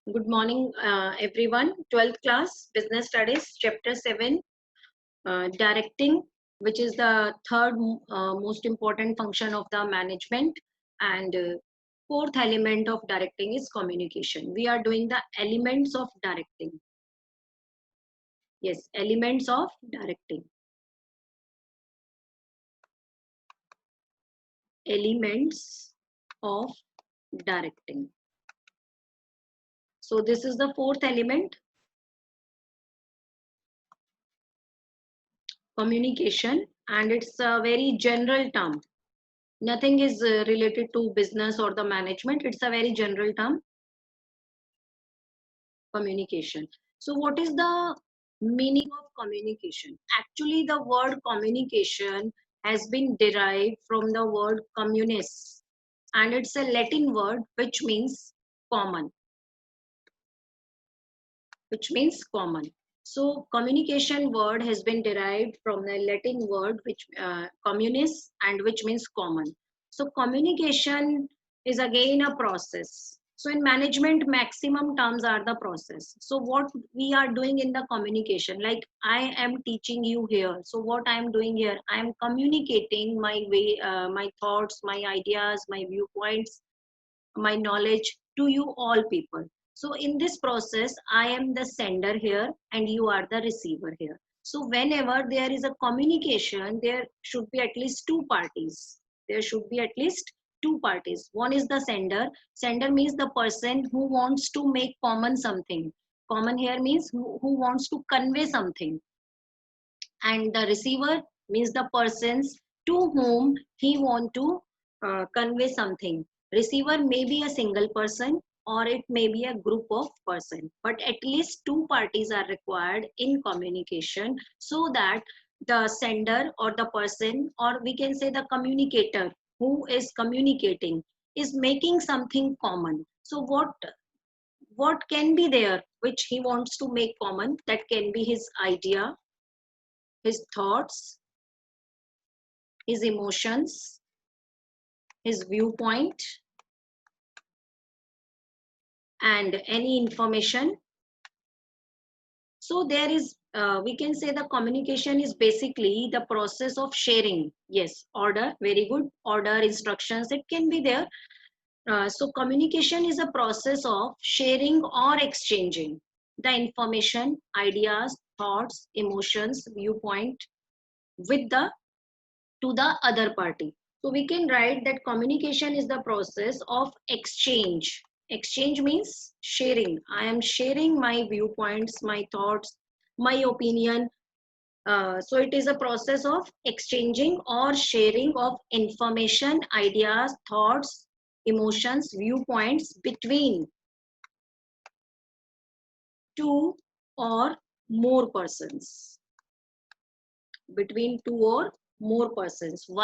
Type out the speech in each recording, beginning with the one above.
Good morning, everyone. 12th class, Business Studies, Chapter 7, Directing, which is the third most important function of the management. And fourth element of directing is communication. We are doing the elements of directing. Yes, elements of directing. Elements of directing. So this is the fourth element, communication, and it's a very general term. Nothing is related to business or the management. It's a very general term, communication. So what is the meaning of communication? Actually, the word communication has been derived from the word communis, and it's a Latin word which means common, So communication word has been derived from the Latin word which communis, and which means common. So communication is again a process. So in management, maximum terms are the process. So what we are doing in the communication, like I am teaching you here. So what I am doing here, I am communicating my way, my thoughts, my ideas, my viewpoints, my knowledge to you all people. So in this process, I am the sender here and you are the receiver here. So whenever there is a communication, there should be at least two parties. There should be at least two parties. One is the sender. Sender means the person who wants to make common something. Common here means who wants to convey something. And the receiver means the persons to whom he want to convey something. Receiver may be a single person or it may be a group of person, but at least two parties are required in communication, so that the sender or the person, or we can say the communicator who is communicating, is making something common. So what can be there which he wants to make common? That can be his idea, his thoughts, his emotions, his viewpoint, and any information. So there is, we can say the communication is basically the process of sharing. Yes, order, very good. Order, instructions, it can be there. So communication is a process of sharing or exchanging the information, ideas, thoughts, emotions, viewpoint with the to the other party. So we can write that communication is the process of exchange. Exchange means sharing. I am sharing my viewpoints, my thoughts, my opinion. So it is a process of exchanging or sharing of information, ideas, thoughts, emotions, viewpoints between two or more persons. Between two or more persons. We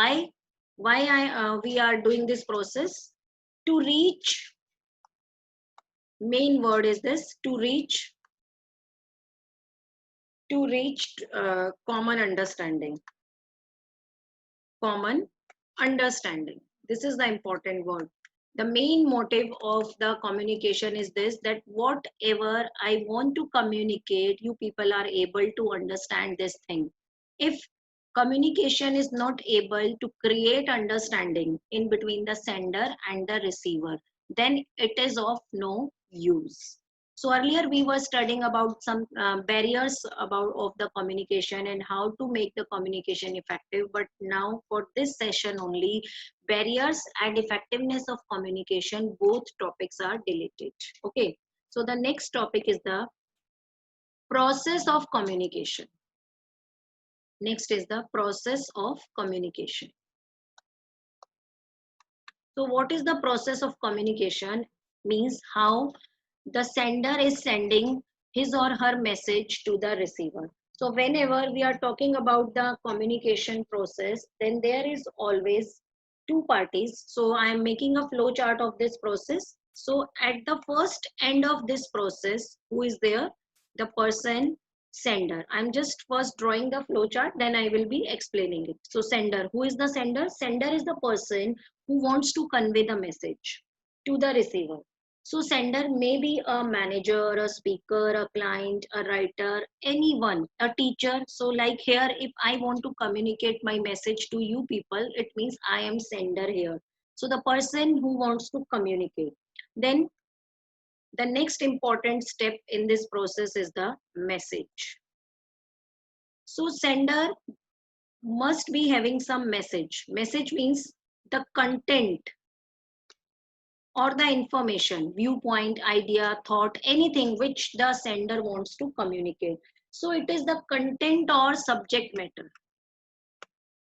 are doing this process? To reach, main word is this, to reach common understanding. Common understanding. This is the important word. The main motive of the communication is this, that whatever I want to communicate, you people are able to understand this thing. If communication is not able to create understanding in between the sender and the receiver, then it is of no use. So earlier we were studying about some barriers about of the communication and how to make the communication effective. But now for this session only, barriers and effectiveness of communication, both topics are deleted. Okay. So the next topic is the process of communication. Next is the process of communication. So what is the process of communication? Means how the sender is sending his or her message to the receiver. So whenever we are talking about the communication process, then there is always two parties. So I am making a flow chart of this process. So at the first end of this process, who is there? The person, sender. I'm just first drawing the flow chart, then I will be explaining it. So sender, who is the sender? Sender is the person who wants to convey the message to the receiver. So sender may be a manager, a speaker, a client, a writer, anyone, a teacher. So like here, if I want to communicate my message to you people, it means I am sender here. So the person who wants to communicate. Then the next important step in this process is the message. So sender must be having some message. Message means the content or the information, viewpoint, idea, thought, anything which the sender wants to communicate. So it is the content or subject matter.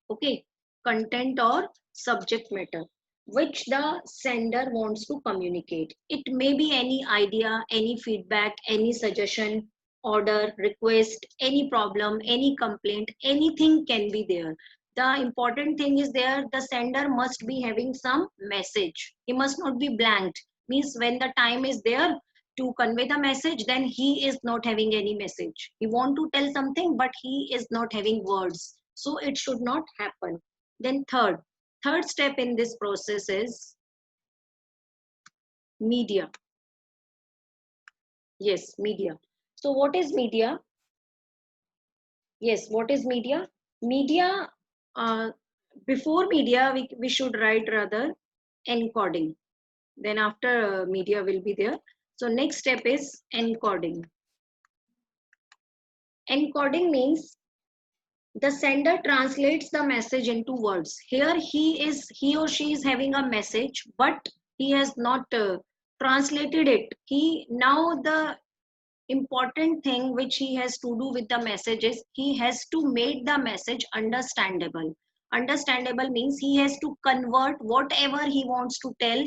Okay, content or subject matter which the sender wants to communicate. It may be any idea, any feedback, any suggestion, order, request, any problem, any complaint, anything can be there. The important thing is there, the sender must be having some message. He must not be blanked. Means when the time is there to convey the message, then he is not having any message. He want to tell something, but he is not having words. So it should not happen. Then third step in this process is media. Yes, media. So what is media? Yes, what is media? Media, uh, before media, we should write rather encoding. Then after media will be there. So next step is encoding. Encoding means the sender translates the message into words. Here he or she is having a message, but he has not translated it. He now the important thing which he has to do with the message is he has to make the message understandable. Understandable means he has to convert whatever he wants to tell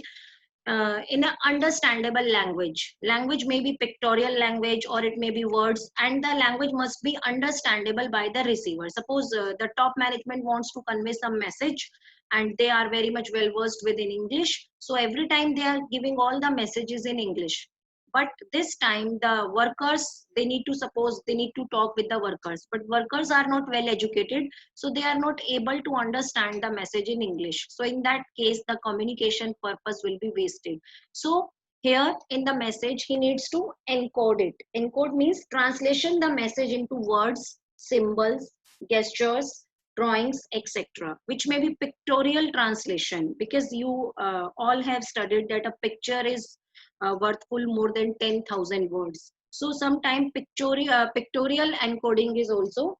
in an understandable language. Language may be pictorial language or it may be words, and the language must be understandable by the receiver. Suppose the top management wants to convey some message and they are very much well versed within English. So every time they are giving all the messages in English. But this time the workers, they need to, suppose they need to talk with the workers, but workers are not well educated, so they are not able to understand the message in English. So in that case the communication purpose will be wasted. So here in the message he needs to encode it. Encode means translation the message into words, symbols, gestures, drawings, etc., which may be pictorial translation, because you all have studied that a picture is worthful more than 10,000 words. So sometimes pictorial encoding is also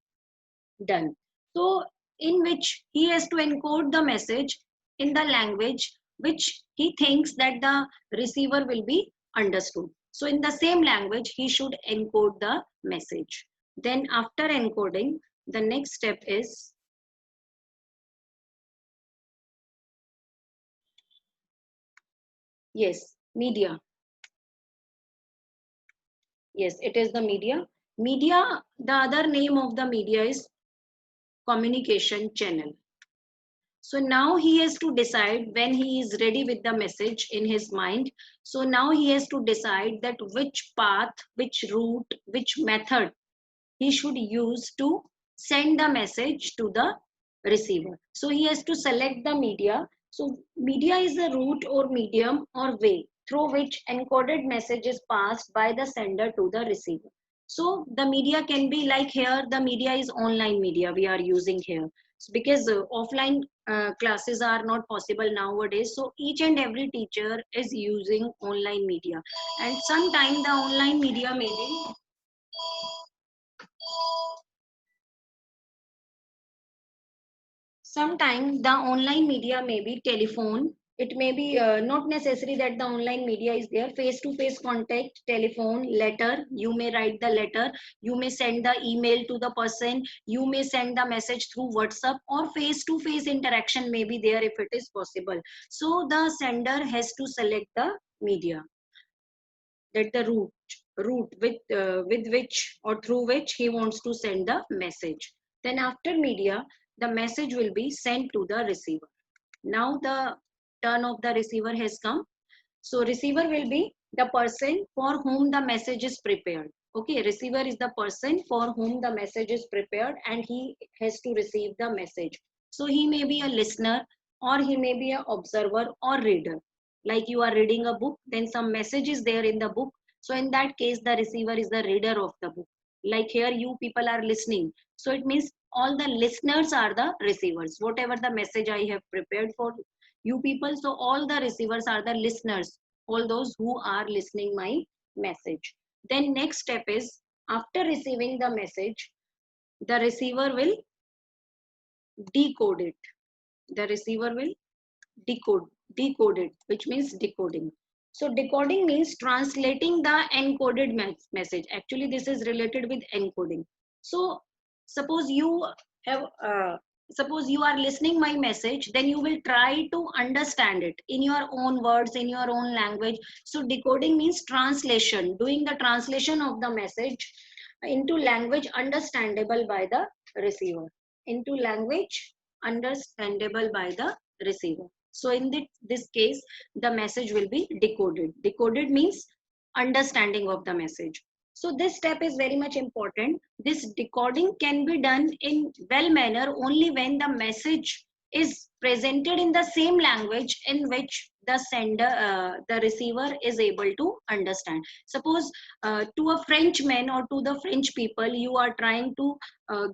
done. So in which he has to encode the message in the language which he thinks that the receiver will be understood. So in the same language, he should encode the message. Then after encoding, the next step is, yes, media. Yes, it is the media. Media, the other name of the media is communication channel. So now he has to decide when he is ready with the message in his mind. So now he has to decide that which path, which route, which method he should use to send the message to the receiver. So he has to select the media. So media is a route or medium or way through which encoded message is passed by the sender to the receiver. So the media can be like, here the media is online media we are using here, because offline classes are not possible nowadays. So each and every teacher is using online media, and sometimes the online media may be, sometimes the online media may be telephone. It may be not necessary that the online media is there. Face-to-face contact, telephone, letter. You may write the letter. You may send the email to the person. You may send the message through WhatsApp, or face-to-face interaction may be there if it is possible. So the sender has to select the media, that the route with which or through which he wants to send the message. Then after media, the message will be sent to the receiver. Now the turn of the receiver has come. So receiver will be the person for whom the message is prepared. Okay, receiver is the person for whom the message is prepared, and he has to receive the message. So he may be a listener, or he may be an observer or reader. Like you are reading a book, then some message is there in the book. So in that case, the receiver is the reader of the book. Like here, you people are listening. So it means all the listeners are the receivers. Whatever the message I have prepared for you people, so all the receivers are the listeners, all those who are listening my message. Then next step is, after receiving the message, the receiver will decode it. The receiver will decode it, which means decoding. So decoding means translating the encoded message. Actually, this is related with encoding. So suppose you have suppose you are listening my message, then you will try to understand it in your own words, in your own language. So decoding means translation, doing the translation of the message into language understandable by the receiver, into language understandable by the receiver. So in this case, the message will be decoded. Decoded means understanding of the message. So this step is very much important. This decoding can be done in well manner only when the message is presented in the same language in which the sender, the receiver is able to understand. Suppose to a Frenchman or to the French people, you are trying to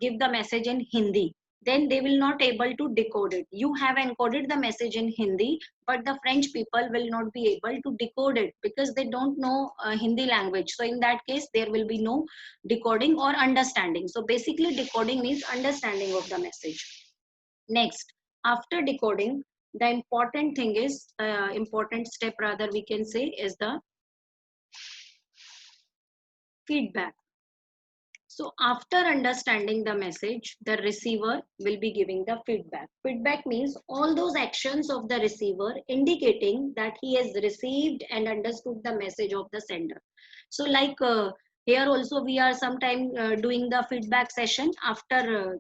give the message in Hindi, then they will not able to decode it. You have encoded the message in Hindi, but the French people will not be able to decode it because they don't know Hindi language. So in that case, there will be no decoding or understanding. So basically, decoding means understanding of the message. Next, after decoding, the important thing is, important step rather we can say, is the feedback. So after understanding the message, the receiver will be giving the feedback. Feedback means all those actions of the receiver indicating that he has received and understood the message of the sender. So like here also we are sometime doing the feedback session. After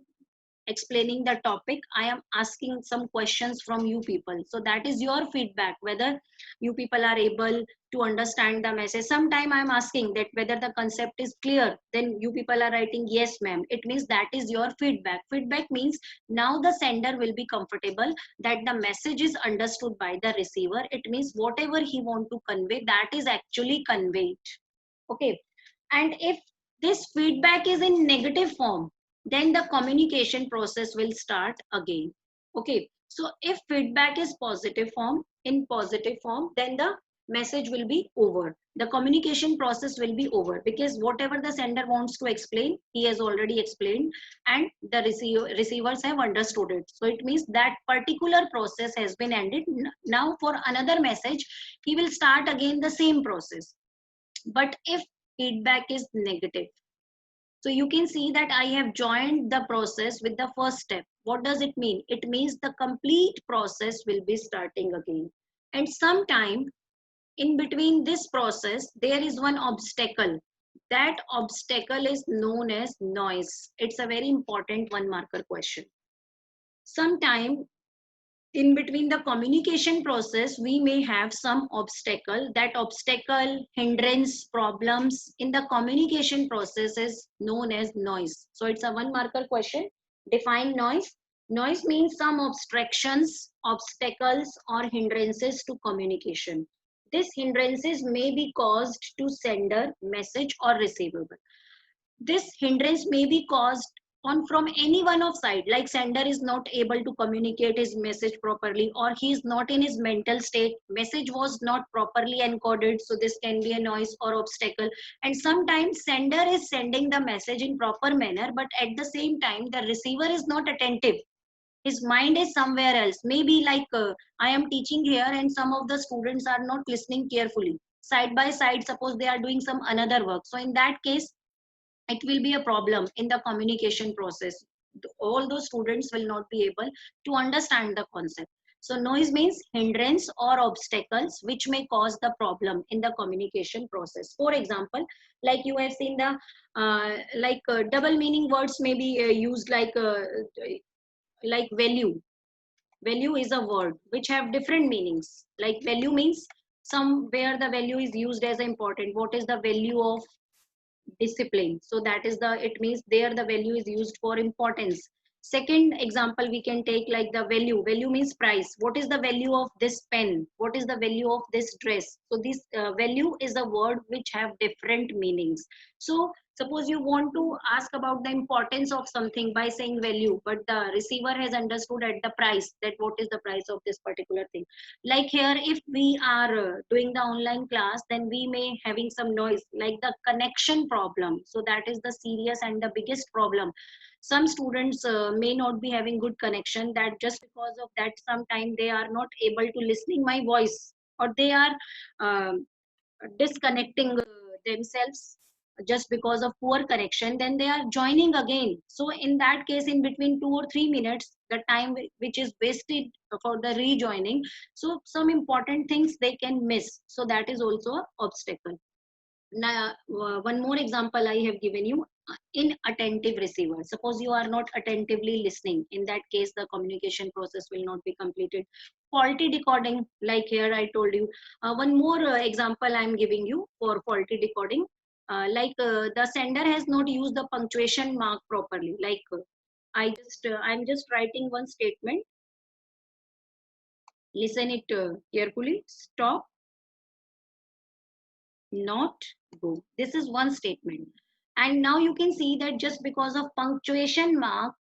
explaining the topic, I am asking some questions from you people. So that is your feedback, whether you people are able to understand the message. Sometime I am asking that whether the concept is clear, then you people are writing yes ma'am. It means that is your feedback. Feedback means now the sender will be comfortable that the message is understood by the receiver. It means whatever he want to convey, that is actually conveyed. Okay. And if this feedback is in negative form, then the communication process will start again. Okay. So if feedback is positive form, in positive form, then the message will be over. The communication process will be over because whatever the sender wants to explain, he has already explained and the receivers have understood it. So it means that particular process has been ended. Now for another message, he will start again the same process. But if feedback is negative, so you can see that I have joined the process with the first step. What does it mean? It means the complete process will be starting again. And sometime in between this process, there is one obstacle. That obstacle is known as noise. It's a very important one marker question. Sometime in between the communication process, we may have some obstacle. That obstacle, hindrance, problems in the communication process is known as noise. So it's a one marker question. Define noise. Noise means some obstructions, obstacles or hindrances to communication. These hindrances may be caused to sender, message or receiver. This hindrance may be caused on from any one of side, like sender is not able to communicate his message properly, or he is not in his mental state, message was not properly encoded, so this can be a noise or obstacle. And sometimes sender is sending the message in proper manner, but at the same time the receiver is not attentive, his mind is somewhere else. Maybe like I am teaching here and some of the students are not listening carefully, side by side suppose they are doing some another work. So in that case, it will be a problem in the communication process. All those students will not be able to understand the concept. So noise means hindrance or obstacles which may cause the problem in the communication process. For example, like you have seen the double meaning words may be used like value. Value is a word which have different meanings. Like value means somewhere the value is used as important. What is the value of discipline? So that is the, it means there the value is used for importance. Second example we can take like the value. Value means price. What is the value of this pen? What is the value of this dress? So this value is a word which have different meanings. So suppose you want to ask about the importance of something by saying value, but the receiver has understood at the price, that what is the price of this particular thing. Like here, if we are doing the online class, then we may having some noise like the connection problem. So that is the serious and the biggest problem. Some students may not be having good connection, that just because of that sometime they are not able to listening my voice, or they are um, disconnecting themselves just because of poor connection, then they are joining again. So in that case, in between 2 or 3 minutes, the time which is wasted for the rejoining, so some important things they can miss. So that is also an obstacle. Now, one more example I have given you, inattentive receiver. Suppose you are not attentively listening. In that case, the communication process will not be completed. Faulty decoding, like here I told you. One more example I am giving you for faulty decoding. The sender has not used the punctuation mark properly. I'm just writing one statement. Listen it carefully. Stop, not go. This is one statement. And now you can see that just because of punctuation mark,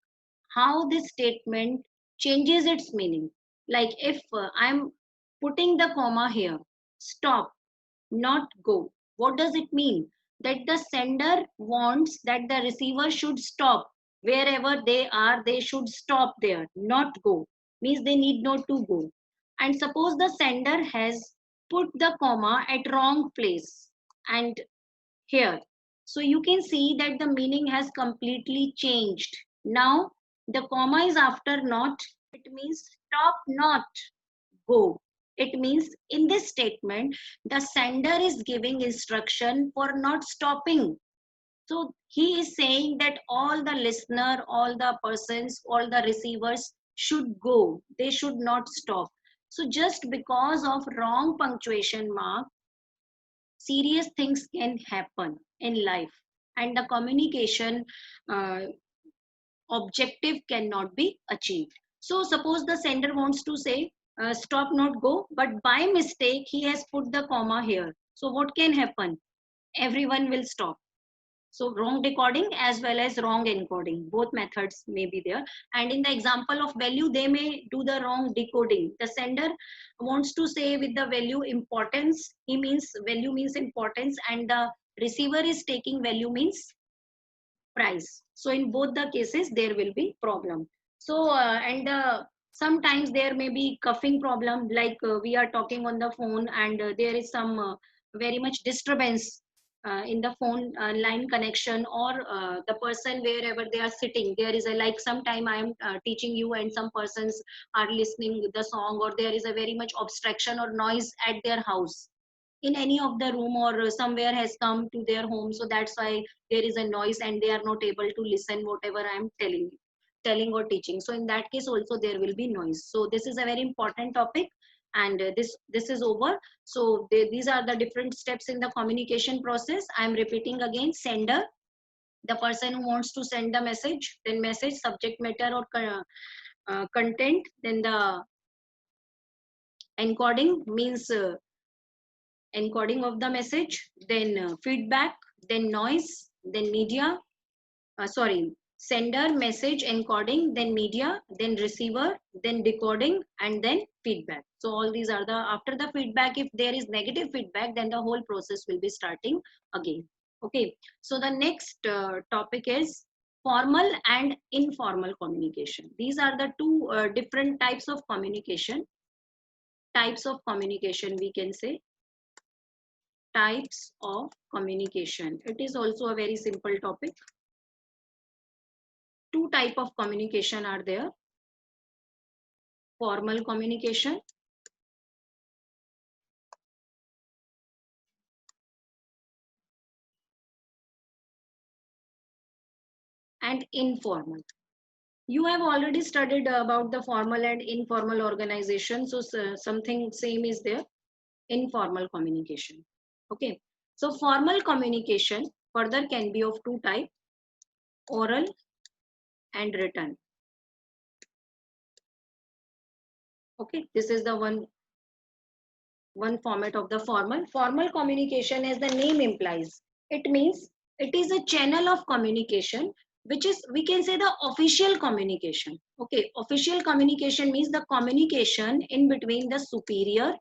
how this statement changes its meaning. Like if I'm putting the comma here, stop, not go. What does it mean? That the sender wants that the receiver should stop. Wherever they are, they should stop there, not go. Means they need not to go. And suppose the sender has put the comma at wrong place and here. So you can see that the meaning has completely changed. Now the comma is after not. It means stop, not go. It means in this statement, the sender is giving instruction for not stopping. So he is saying that all the listener, all the persons, all the receivers should go. They should not stop. So just because of wrong punctuation mark, serious things can happen in life, and the communication uh, objective cannot be achieved. So suppose the sender wants to say stop, not go, but by mistake he has put the comma here. So what can happen? Everyone will stop. So wrong decoding as well as wrong encoding, both methods may be there. And in the example of value, they may do the wrong decoding. The sender wants to say with the value importance, he means value means importance, and the receiver is taking value means price. So in both the cases, there will be problem. So sometimes there may be coughing problem, like we are talking on the phone and there is some very much disturbance in the phone line connection, or the person wherever they are sitting, there is a like sometime I am teaching you and some persons are listening the song, or there is a very much obstruction or noise at their house in any of the room, or somewhere has come to their home. So that's why there is a noise and they are not able to listen whatever I am telling or teaching. So in that case also there will be noise. So this is a very important topic, and this is over. So these are the different steps in the communication process. I am repeating again: sender, the person who wants to send the message, then message, subject matter or content, then the encoding means encoding of the message, then feedback, then noise, then media, sorry, sender, message, encoding, then media, then receiver, then decoding, and then feedback. So all these are the, after the feedback, if there is negative feedback, then the whole process will be starting again. Okay, so the next topic is formal and informal communication. These are the two different types of communication. Types of communication, we can say. Types of communication. It is also a very simple topic. Two type of communication are there: formal communication and informal. You have already studied about the formal and informal organization, so something same is there. Informal communication. Okay, so formal communication further can be of two types: oral and written. Okay, this is the one format of the formal. Formal communication, as the name implies, it means it is a channel of communication, which is, we can say, the official communication. Okay, official communication means the communication in between the superior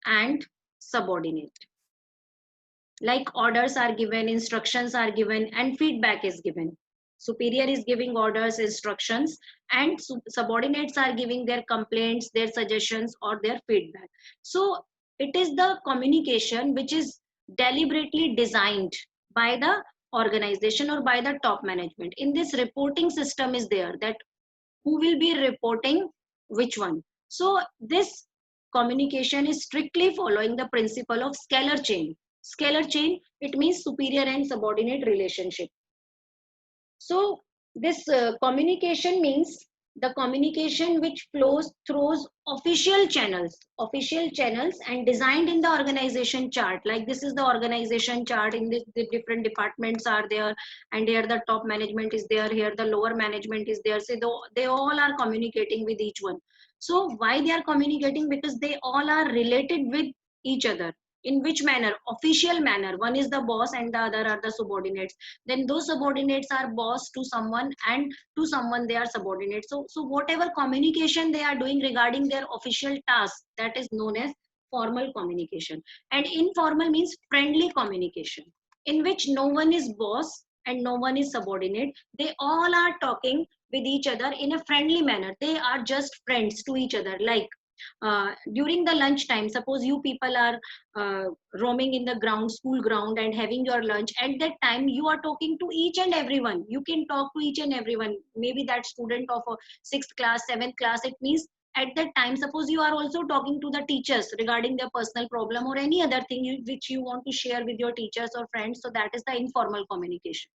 and subordinate. Like orders are given, instructions are given, and feedback is given. Superior is giving orders, instructions, and subordinates are giving their complaints, their suggestions, or their feedback. So it is the communication which is deliberately designed by the organization or by the top management. In this, reporting system is there, that who will be reporting which one. So this communication is strictly following the principle of scalar chain. Scalar chain, it means superior and subordinate relationship. So this communication means the communication which flows through official channels and designed in the organization chart. Like this is the organization chart. In this, the different departments are there, and here the top management is there. Here the lower management is there. So they all are communicating with each one. So why they are communicating? Because they all are related with each other. In which manner? Official manner. One is the boss and the other are the subordinates. Then those subordinates are boss to someone, and to someone they are subordinate. So whatever communication they are doing regarding their official task, that is known as formal communication. And informal means friendly communication, in which no one is boss and no one is subordinate. They all are talking with each other in a friendly manner. They are just friends to each other. Like during the lunch time, suppose you people are roaming in the ground, school ground, and having your lunch. At that time, you are talking to each and everyone. You can talk to each and everyone. Maybe that student of a sixth class, seventh class. It means at that time, suppose you are also talking to the teachers regarding their personal problem or any other thing which you want to share with your teachers or friends. So that is the informal communication.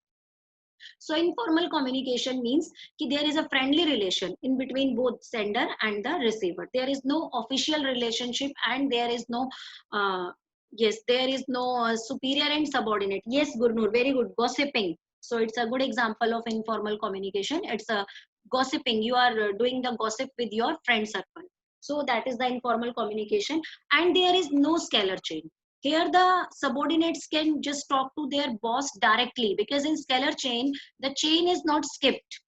So informal communication means that there is a friendly relation in between both sender and the receiver. There is no official relationship, and there is no yes, there is no superior and subordinate. Yes, Gurnur, very good. Gossiping. So it's a good example of informal communication. It's a gossiping. You are doing the gossip with your friend circle. So that is the informal communication, and there is no scalar chain. Here the subordinates can just talk to their boss directly, because in scalar chain the chain is not skipped.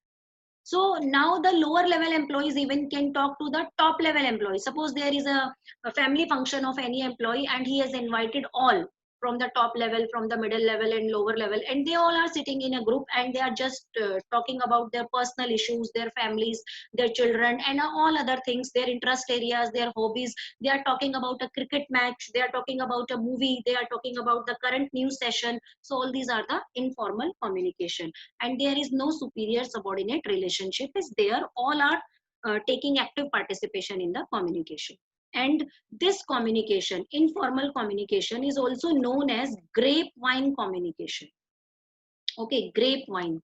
So now the lower level employees even can talk to the top level employees. Suppose there is a family function of any employee, and he has invited all from the top level, from the middle level, and lower level, and they all are sitting in a group, and they are just talking about their personal issues, their families, their children, and all other things, their interest areas, their hobbies. They are talking about a cricket match, they are talking about a movie, they are talking about the current news session. So all these are the informal communication, and there is no superior subordinate relationship is there. All are taking active participation in the communication. And this communication, informal communication, is also known as grapevine communication. Okay, grapevine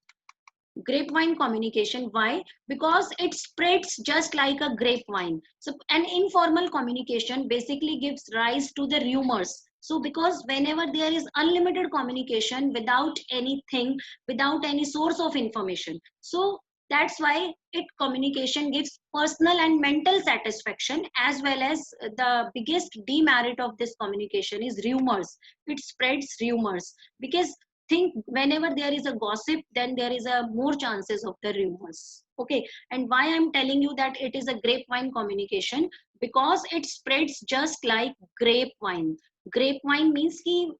communication. Why? Because it spreads just like a grapevine. So an informal communication basically gives rise to the rumors. So because whenever there is unlimited communication without anything, without any source of information, so that's why it communication gives personal and mental satisfaction, as well as the biggest demerit of this communication is rumors. It spreads rumors, because think whenever there is a gossip, then there is a more chances of the rumors. Okay, and why I'm telling you that it is a grapevine communication? Because it spreads just like grapevine. Grapevine means ki,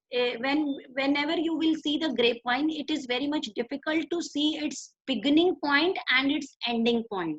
whenever you will see the grapevine, it is very much difficult to see its beginning point and its ending point.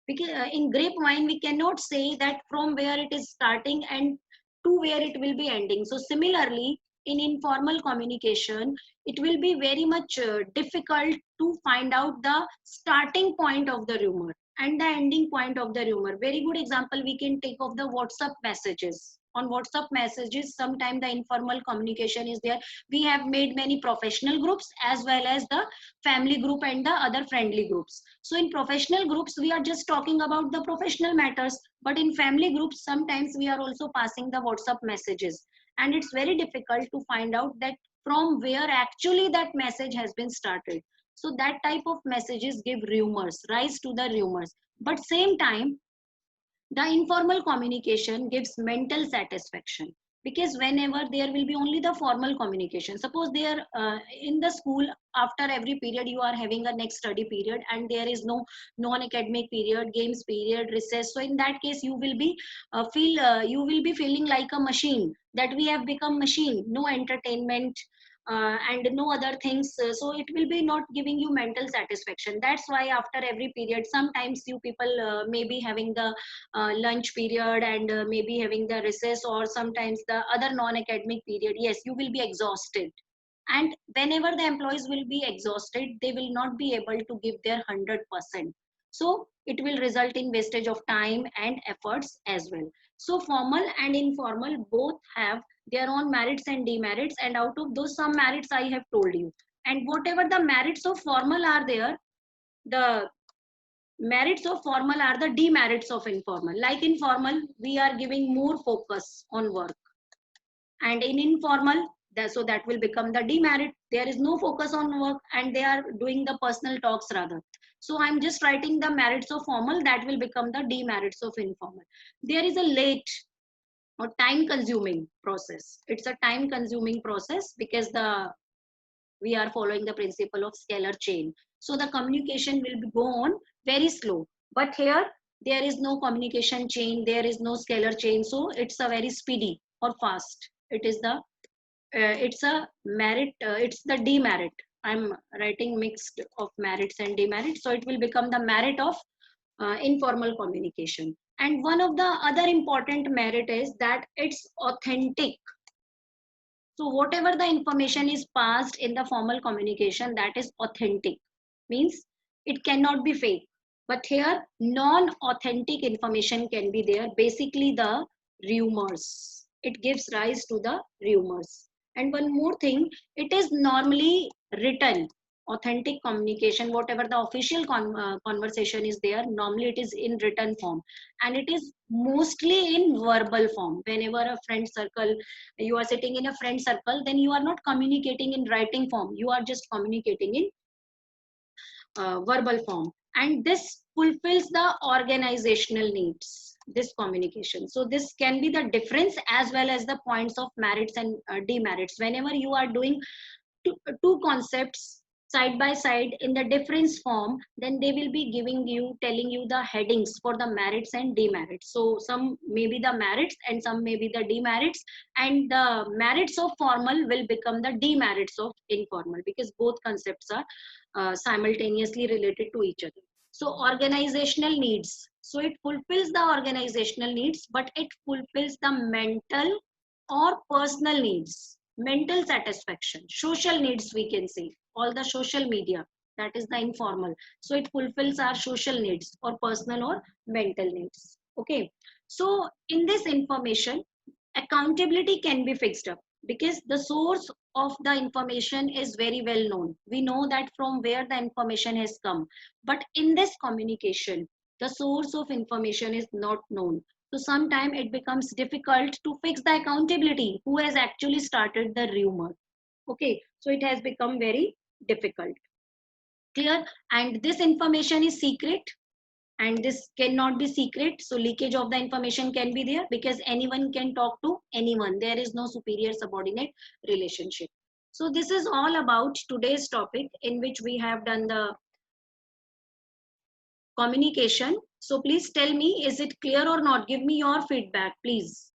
Because in grapevine we cannot say that from where it is starting and to where it will be ending. So similarly, in informal communication, it will be very much difficult to find out the starting point of the rumor and the ending point of the rumor. Very good example we can take of the WhatsApp messages. On WhatsApp messages, sometimes the informal communication is there. We have made many professional groups as well as the family group and the other friendly groups. So in professional groups, we are just talking about the professional matters, but in family groups, sometimes we are also passing the WhatsApp messages, and it's very difficult to find out that from where actually that message has been started. So that type of messages give rumors, rise to the rumors. But same time, the informal communication gives mental satisfaction, because whenever there will be only the formal communication, suppose there in the school, after every period you are having a next study period, and there is no non academic period, games period, recess. So in that case you will be you will be feeling like a machine, that we have become machine, no entertainment and no other things. So it will be not giving you mental satisfaction. That's why after every period, sometimes you people may be having the lunch period, and maybe having the recess, or sometimes the other non-academic period. Yes, you will be exhausted, and whenever the employees will be exhausted, they will not be able to give their 100%. So it will result in wastage of time and efforts as well. So formal and informal both have their own merits and demerits, and out of those, some merits I have told you, and whatever the merits of formal are there, the merits of formal are the demerits of informal. Like in formal, we are giving more focus on work, and in informal, so that will become the demerit. There is no focus on work, and they are doing the personal talks rather. So I'm just writing the merits of formal, that will become the demerits of informal. There is a late or time consuming process. It's a time consuming process, because the we are following the principle of scalar chain. So the communication will go on very slow. But here, there is no communication chain, there is no scalar chain. So it's a very speedy or fast. It is the, it's a merit, it's the demerit. I'm writing mixed of merits and demerits. So it will become the merit of informal communication. And one of the other important merit is that it's authentic. So whatever the information is passed in the formal communication, that is authentic, means it cannot be fake. But here, non-authentic information can be there, basically the rumors. It gives rise to the rumors. And one more thing, it is normally written. Authentic communication, whatever the official conversation is there, normally it is in written form, and it is mostly in verbal form. Whenever a friend circle, you are sitting in a friend circle, then you are not communicating in writing form, you are just communicating in verbal form. And this fulfills the organizational needs, this communication. So this can be the difference as well as the points of merits and demerits. Whenever you are doing two concepts side by side in the difference form, then they will be giving you, telling you the headings for the merits and demerits. So some may be the merits and some may be the demerits, and the merits of formal will become the demerits of informal, because both concepts are simultaneously related to each other. So organizational needs, so it fulfills the organizational needs, but it fulfills the mental or personal needs, mental satisfaction, social needs, we can say, all the social media, that is the informal. So it fulfills our social needs or personal or mental needs. Okay. So in this information, accountability can be fixed up, because the source of the information is very well known. We know that from where the information has come. But in this communication, the source of information is not known. So sometimes it becomes difficult to fix the accountability. Who has actually started the rumor? Okay, so it has become very difficult. Clear? And this information is secret, and this cannot be secret. So leakage of the information can be there, because anyone can talk to anyone. There is no superior subordinate relationship. So this is all about today's topic, in which we have done the communication. So please tell me, is it clear or not? Give me your feedback, please.